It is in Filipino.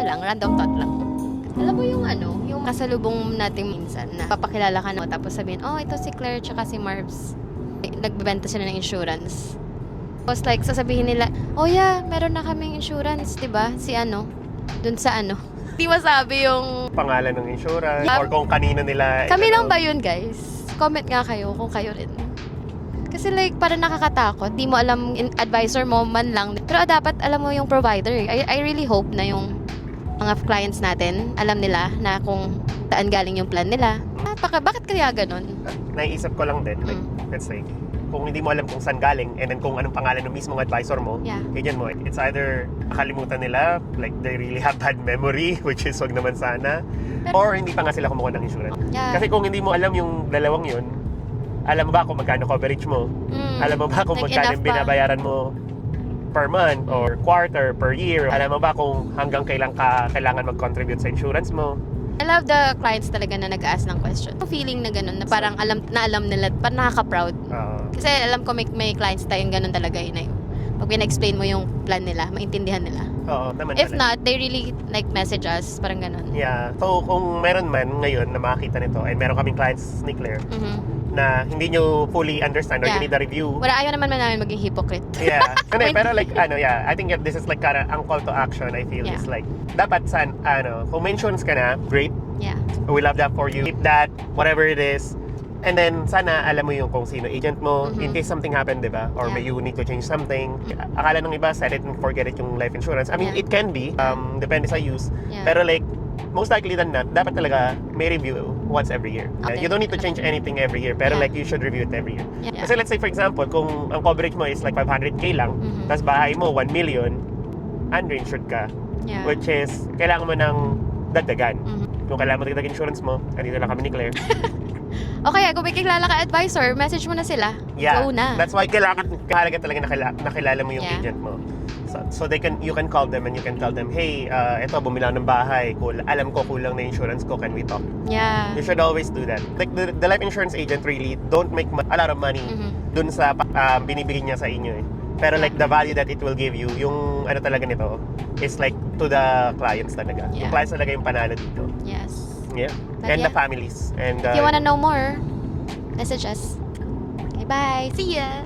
lang, random thought lang. Alam mo yung yung kasalubong natin minsan na papakilala ka na tapos sabihin, oh, ito si Claire tsaka si Marbs. Nagbebenta sila ng insurance. Tapos like, sasabihin nila, oh yeah, meron na kaming insurance, diba? Si dun sa Di masabi yung Pangalan ng insurance or kung kanino nila. kami lang ba yun, guys? Comment nga kayo kung kayo rin. Kasi like, parang nakakatakot. Di mo alam, advisor mo man lang. Pero dapat alam mo yung provider. I really hope na yung mga clients natin, alam nila na kung saan galing yung plan nila. Bakit kaya ganun? Naiisip ko lang din, like, let's say, kung hindi mo alam kung saan galing and then kung anong pangalan ng mismong advisor mo, ganyan mo, it's either nakalimutan nila, like they really have bad memory, which is wag naman sana, or hindi pa nga sila kumuha ng insurance. Kasi kung hindi mo alam yung dalawang yun, alam mo ba kung magkano coverage mo? Alam mo ba kung Like magkano binabayaran mo per month or quarter, per year? Alam mo ba kung hanggang kailan ka kailangan mag-contribute sa insurance mo? I love the clients talaga na nag-ask ng question. Feeling na ganun, na parang alam nila, parang nakaka-proud. Kasi alam ko may clients tayong ganun talaga yun. Pag pina-explain mo yung plan nila, maintindihan nila. Oo, naman. If not, they really like message us, parang ganun. Yeah. So, kung meron man ngayon na makakita nito, and meron kaming clients ni Claire, na hindi nyo fully understand or you need a review. Wala, ayaw naman namin maging hypocrite. Yeah. Pero like, I think this is like kind of ang call to action, I feel, is like, dapat kung may insurance ka na, great. Yeah. We love that for you. Keep that, whatever it is. And then, sana alam mo yung kung sino agent mo, in case something happened, di ba? Or may you need to change something. Akala ng iba, set it and forget it yung life insurance. I mean, it can be, depende sa use. Pero like, most likely than not, dapat talaga may review once every year. You don't need to change anything every year, pero like, you should review it every year. Kasi let's say, for example, kung ang coverage mo is like 500k lang, tapos bahay mo 1 million, underinsured ka. Which is, kailangan mo ng dagdagan. Kung kailangan mo dagdag insurance mo, andito lang kami ni Claire. Okay, kung may kilala ka advisor, message mo na sila. Yeah, Go na. that's why kahalaga talaga nakilala mo yung agent mo. So you can call them and you can tell them, hey, eto, bumili ako ng bahay. Cool. Alam ko kulang na insurance ko. Can we talk? Yeah. You should always do that. Like the life insurance agent really don't make a lot of money dun sa binibigay niya sa inyo. Pero like the value that it will give you, yung talaga nito, is like to the clients talaga. Yung clients talaga yung panalo dito. Yes. Yeah. And the families. And if you wanna know more, message us. Okay, bye. See ya!